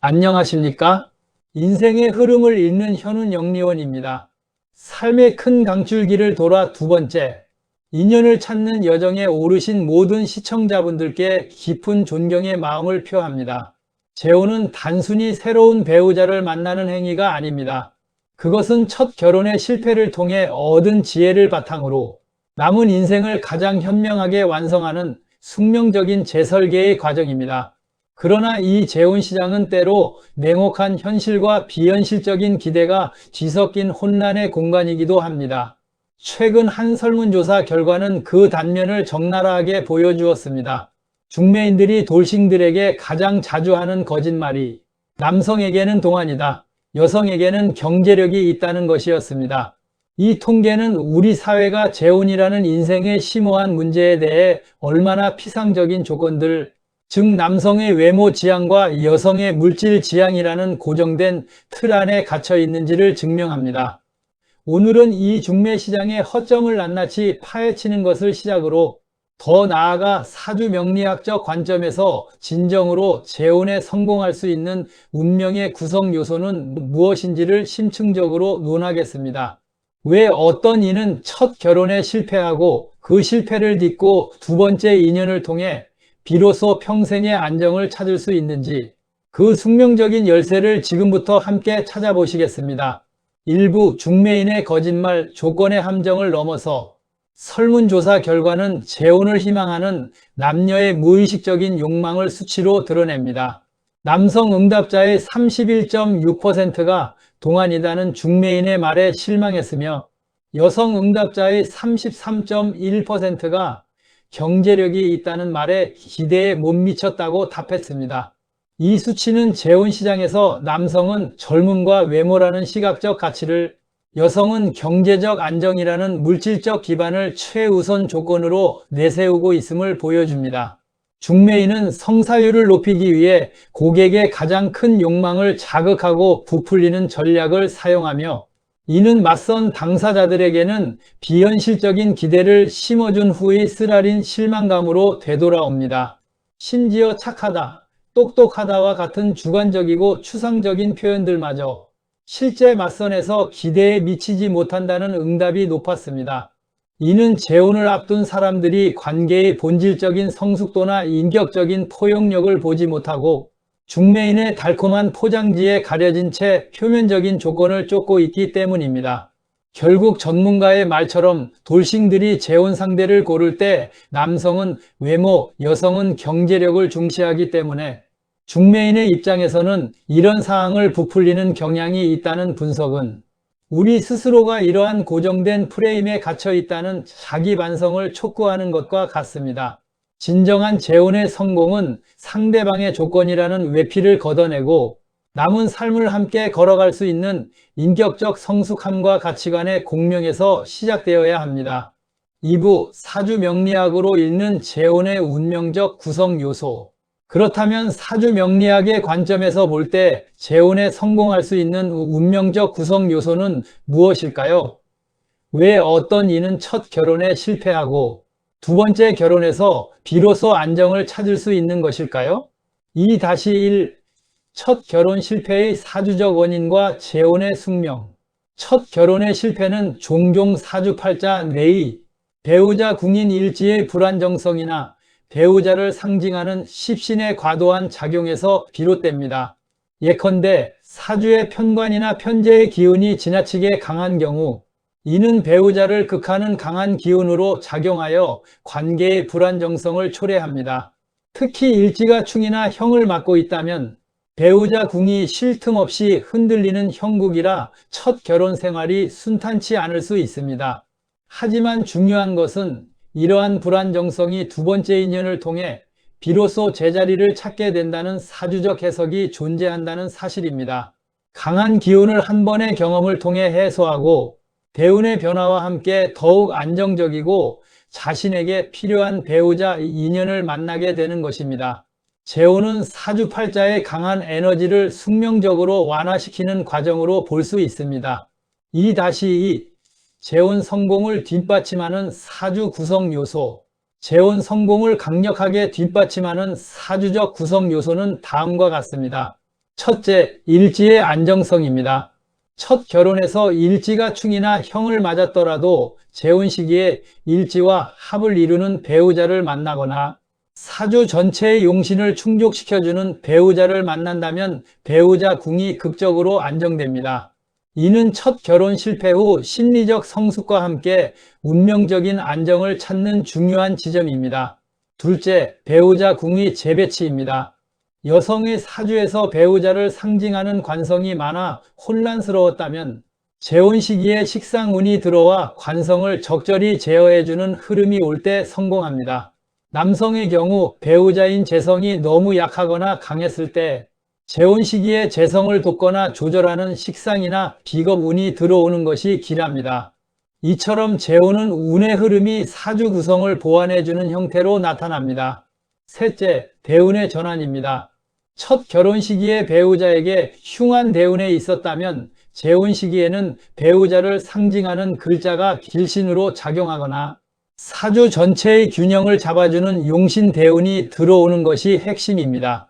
안녕하십니까? 인생의 흐름을 잇는 현훈 영리원입니다. 삶의 큰 강줄기를 돌아 두 번째, 인연을 찾는 여정에 오르신 모든 시청자분들께 깊은 존경의 마음을 표합니다. 재혼은 단순히 새로운 배우자를 만나는 행위가 아닙니다. 그것은 첫 결혼의 실패를 통해 얻은 지혜를 바탕으로 남은 인생을 가장 현명하게 완성하는 숙명적인 재설계의 과정입니다. 그러나 이 재혼 시장은 때로 냉혹한 현실과 비현실적인 기대가 뒤섞인 혼란의 공간이기도 합니다. 최근 한 설문조사 결과는 그 단면을 적나라하게 보여주었습니다. 중매인들이 돌싱들에게 가장 자주 하는 거짓말이 남성에게는 동안이다, 여성에게는 경제력이 있다는 것이었습니다. 이 통계는 우리 사회가 재혼이라는 인생의 심오한 문제에 대해 얼마나 피상적인 조건들, 즉 남성의 외모 지향과 여성의 물질 지향이라는 고정된 틀 안에 갇혀 있는지를 증명합니다. 오늘은 이 중매 시장의 허점을 낱낱이 파헤치는 것을 시작으로 더 나아가 사주 명리학적 관점에서 진정으로 재혼에 성공할 수 있는 운명의 구성 요소는 무엇인지를 심층적으로 논하겠습니다. 왜 어떤 이는 첫 결혼에 실패하고 그 실패를 딛고 두 번째 인연을 통해 비로소 평생의 안정을 찾을 수 있는지, 그 숙명적인 열쇠를 지금부터 함께 찾아보시겠습니다. 일부 중매인의 거짓말, 조건의 함정을 넘어서 설문조사 결과는 재혼을 희망하는 남녀의 무의식적인 욕망을 수치로 드러냅니다. 남성 응답자의 31.6%가 동안이다는 중매인의 말에 실망했으며 여성 응답자의 33.1%가 경제력이 있다는 말에 기대에 못 미쳤다고 답했습니다. 이 수치는 재혼 시장에서 남성은 젊음과 외모라는 시각적 가치를, 여성은 경제적 안정이라는 물질적 기반을 최우선 조건으로 내세우고 있음을 보여줍니다. 중매인은 성사율을 높이기 위해 고객의 가장 큰 욕망을 자극하고 부풀리는 전략을 사용하며, 이는 맞선 당사자들에게는 비현실적인 기대를 심어준 후의 쓰라린 실망감으로 되돌아옵니다. 심지어 착하다, 똑똑하다와 같은 주관적이고 추상적인 표현들마저 실제 맞선에서 기대에 미치지 못한다는 응답이 높았습니다. 이는 재혼을 앞둔 사람들이 관계의 본질적인 성숙도나 인격적인 포용력을 보지 못하고 중매인의 달콤한 포장지에 가려진 채 표면적인 조건을 쫓고 있기 때문입니다. 결국 전문가의 말처럼 돌싱들이 재혼 상대를 고를 때 남성은 외모, 여성은 경제력을 중시하기 때문에 중매인의 입장에서는 이런 사항을 부풀리는 경향이 있다는 분석은 우리 스스로가 이러한 고정된 프레임에 갇혀 있다는 자기 반성을 촉구하는 것과 같습니다. 진정한 재혼의 성공은 상대방의 조건이라는 외피를 걷어내고 남은 삶을 함께 걸어갈 수 있는 인격적 성숙함과 가치관의 공명에서 시작되어야 합니다. 2부 사주 명리학으로 읽는 재혼의 운명적 구성 요소. 그렇다면 사주 명리학의 관점에서 볼 때 재혼에 성공할 수 있는 운명적 구성 요소는 무엇일까요? 왜 어떤 이는 첫 결혼에 실패하고 두 번째 결혼에서 비로소 안정을 찾을 수 있는 것일까요? 2-1. 첫 결혼 실패의 사주적 원인과 재혼의 숙명. 첫 결혼의 실패는 종종 사주팔자 내의 배우자 궁인 일지의 불안정성이나 배우자를 상징하는 십신의 과도한 작용에서 비롯됩니다. 예컨대 사주의 편관이나 편재의 기운이 지나치게 강한 경우 이는 배우자를 극하는 강한 기운으로 작용하여 관계의 불안정성을 초래합니다. 특히 일지가 충이나 형을 맡고 있다면 배우자 궁이 쉴 틈 없이 흔들리는 형국이라 첫 결혼 생활이 순탄치 않을 수 있습니다. 하지만 중요한 것은 이러한 불안정성이 두 번째 인연을 통해 비로소 제자리를 찾게 된다는 사주적 해석이 존재한다는 사실입니다. 강한 기운을 한 번의 경험을 통해 해소하고 대운의 변화와 함께 더욱 안정적이고 자신에게 필요한 배우자 인연을 만나게 되는 것입니다. 재혼은 사주팔자의 강한 에너지를 숙명적으로 완화시키는 과정으로 볼 수 있습니다. 2-2. 재혼 성공을 뒷받침하는 사주 구성 요소. 재혼 성공을 강력하게 뒷받침하는 사주적 구성 요소는 다음과 같습니다. 첫째, 일지의 안정성입니다. 첫 결혼에서 일지가 충이나 형을 맞았더라도 재혼 시기에 일지와 합을 이루는 배우자를 만나거나 사주 전체의 용신을 충족시켜주는 배우자를 만난다면 배우자 궁이 극적으로 안정됩니다. 이는 첫 결혼 실패 후 심리적 성숙과 함께 운명적인 안정을 찾는 중요한 지점입니다. 둘째, 배우자 궁의 재배치입니다. 여성의 사주에서 배우자를 상징하는 관성이 많아 혼란스러웠다면 재혼 시기에 식상운이 들어와 관성을 적절히 제어해주는 흐름이 올 때 성공합니다. 남성의 경우 배우자인 재성이 너무 약하거나 강했을 때 재혼 시기에 재성을 돋거나 조절하는 식상이나 비겁운이 들어오는 것이 기랍니다. 이처럼 재혼은 운의 흐름이 사주 구성을 보완해주는 형태로 나타납니다. 셋째, 대운의 전환입니다. 첫 결혼 시기에 배우자에게 흉한 대운에 있었다면 재혼 시기에는 배우자를 상징하는 글자가 길신으로 작용하거나 사주 전체의 균형을 잡아주는 용신 대운이 들어오는 것이 핵심입니다.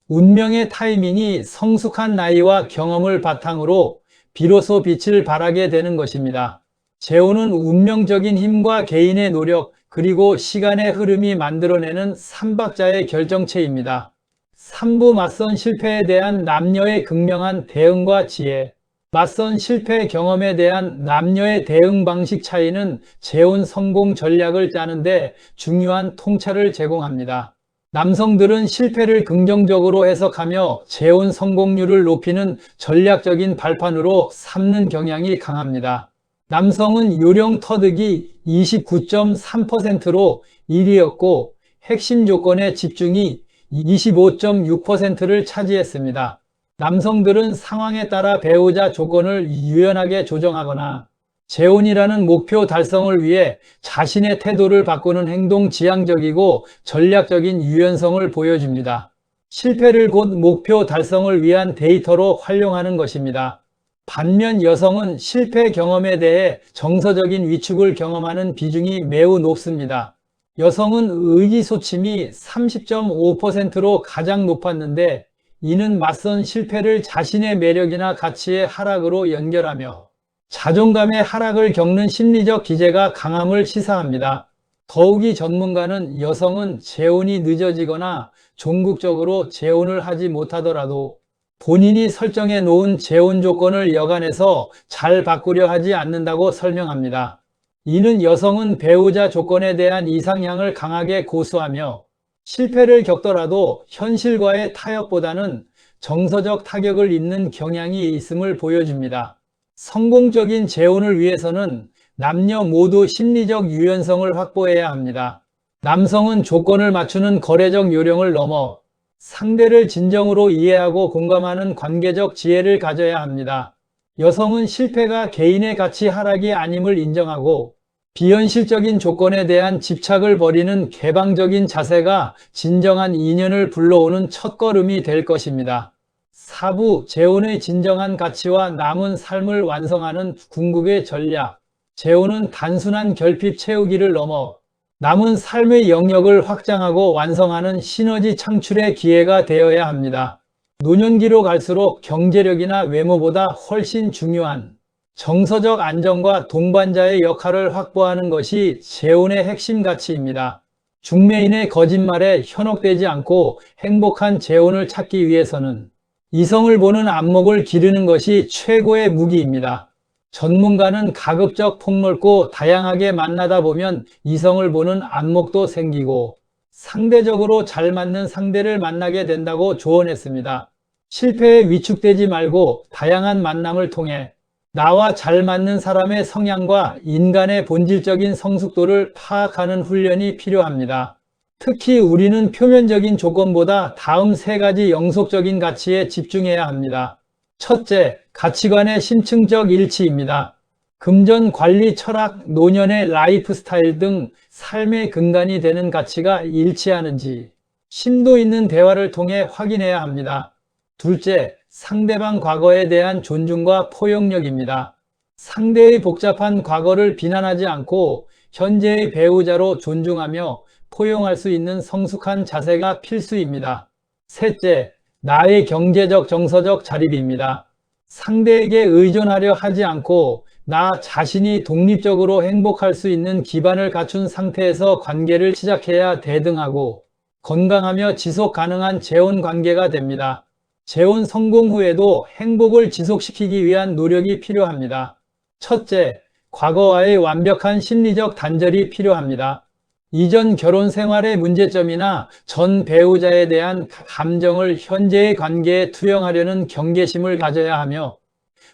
운명의 타이밍이 성숙한 나이와 경험을 바탕으로 비로소 빛을 발하게 되는 것입니다. 재혼은 운명적인 힘과 개인의 노력 그리고 시간의 흐름이 만들어내는 삼박자의 결정체입니다. 3부 맞선 실패에 대한 남녀의 극명한 대응과 지혜, 맞선 실패 경험에 대한 남녀의 대응 방식 차이는 재혼 성공 전략을 짜는데 중요한 통찰을 제공합니다. 남성들은 실패를 긍정적으로 해석하며 재혼 성공률을 높이는 전략적인 발판으로 삼는 경향이 강합니다. 남성은 요령 터득이 29.3%로 1위였고 핵심 조건의 집중이 25.6%를 차지했습니다. 남성들은 상황에 따라 배우자 조건을 유연하게 조정하거나 재혼이라는 목표 달성을 위해 자신의 태도를 바꾸는 행동 지향적이고 전략적인 유연성을 보여줍니다. 실패를 곧 목표 달성을 위한 데이터로 활용하는 것입니다. 반면 여성은 실패 경험에 대해 정서적인 위축을 경험하는 비중이 매우 높습니다. 여성은 의기소침이 30.5%로 가장 높았는데 이는 맞선 실패를 자신의 매력이나 가치의 하락으로 연결하며 자존감의 하락을 겪는 심리적 기제가 강함을 시사합니다. 더욱이 전문가는 여성은 재혼이 늦어지거나 종국적으로 재혼을 하지 못하더라도 본인이 설정해 놓은 재혼 조건을 여간해서 잘 바꾸려 하지 않는다고 설명합니다. 이는 여성은 배우자 조건에 대한 이상향을 강하게 고수하며 실패를 겪더라도 현실과의 타협보다는 정서적 타격을 입는 경향이 있음을 보여줍니다. 성공적인 재혼을 위해서는 남녀 모두 심리적 유연성을 확보해야 합니다. 남성은 조건을 맞추는 거래적 요령을 넘어 상대를 진정으로 이해하고 공감하는 관계적 지혜를 가져야 합니다. 여성은 실패가 개인의 가치 하락이 아님을 인정하고 비현실적인 조건에 대한 집착을 버리는 개방적인 자세가 진정한 인연을 불러오는 첫걸음이 될 것입니다. 4부 재혼의 진정한 가치와 남은 삶을 완성하는 궁극의 전략. 재혼은 단순한 결핍 채우기를 넘어 남은 삶의 영역을 확장하고 완성하는 시너지 창출의 기회가 되어야 합니다. 노년기로 갈수록 경제력이나 외모보다 훨씬 중요한 정서적 안정과 동반자의 역할을 확보하는 것이 재혼의 핵심 가치입니다. 중매인의 거짓말에 현혹되지 않고 행복한 재혼을 찾기 위해서는 이성을 보는 안목을 기르는 것이 최고의 무기입니다. 전문가는 가급적 폭넓고 다양하게 만나다 보면 이성을 보는 안목도 생기고 상대적으로 잘 맞는 상대를 만나게 된다고 조언했습니다. 실패에 위축되지 말고 다양한 만남을 통해 나와 잘 맞는 사람의 성향과 인간의 본질적인 성숙도를 파악하는 훈련이 필요합니다. 특히 우리는 표면적인 조건보다 다음 세 가지 영속적인 가치에 집중해야 합니다. 첫째, 가치관의 심층적 일치입니다. 금전, 관리, 철학, 노년의 라이프 스타일 등 삶의 근간이 되는 가치가 일치하는지 심도 있는 대화를 통해 확인해야 합니다. 둘째, 상대방 과거에 대한 존중과 포용력입니다. 상대의 복잡한 과거를 비난하지 않고 현재의 배우자로 존중하며 포용할 수 있는 성숙한 자세가 필수입니다. 셋째, 나의 경제적 정서적 자립입니다. 상대에게 의존하려 하지 않고 나 자신이 독립적으로 행복할 수 있는 기반을 갖춘 상태에서 관계를 시작해야 대등하고 건강하며 지속 가능한 재혼 관계가 됩니다. 재혼 성공 후에도 행복을 지속시키기 위한 노력이 필요합니다. 첫째, 과거와의 완벽한 심리적 단절이 필요합니다. 이전 결혼 생활의 문제점이나 전 배우자에 대한 감정을 현재의 관계에 투영하려는 경계심을 가져야 하며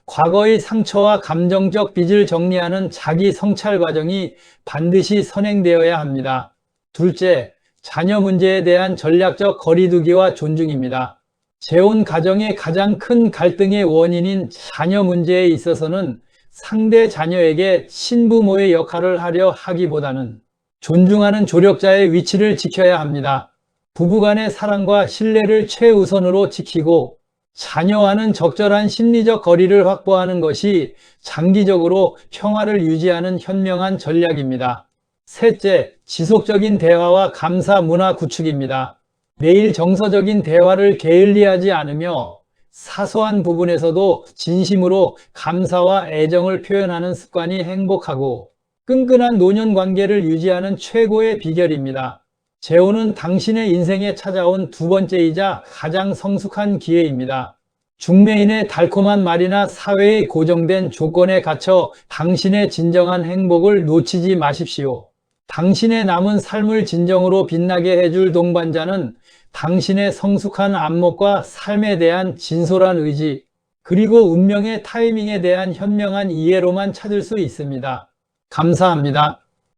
과거의 상처와 감정적 빚을 정리하는 자기 성찰 과정이 반드시 선행되어야 합니다. 둘째, 자녀 문제에 대한 전략적 거리두기와 존중입니다. 재혼 가정의 가장 큰 갈등의 원인인 자녀 문제에 있어서는 상대 자녀에게 신부모의 역할을 하려 하기보다는 존중하는 조력자의 위치를 지켜야 합니다. 부부간의 사랑과 신뢰를 최우선으로 지키고 자녀와는 적절한 심리적 거리를 확보하는 것이 장기적으로 평화를 유지하는 현명한 전략입니다. 셋째, 지속적인 대화와 감사 문화 구축입니다. 매일 정서적인 대화를 게을리하지 않으며 사소한 부분에서도 진심으로 감사와 애정을 표현하는 습관이 행복하고 끈끈한 노년 관계를 유지하는 최고의 비결입니다. 재혼은 당신의 인생에 찾아온 두 번째이자 가장 성숙한 기회입니다. 중매인의 달콤한 말이나 사회의 고정된 조건에 갇혀 당신의 진정한 행복을 놓치지 마십시오. 당신의 남은 삶을 진정으로 빛나게 해줄 동반자는 당신의 성숙한 안목과 삶에 대한 진솔한 의지, 그리고 운명의 타이밍에 대한 현명한 이해로만 찾을 수 있습니다. 감사합니다.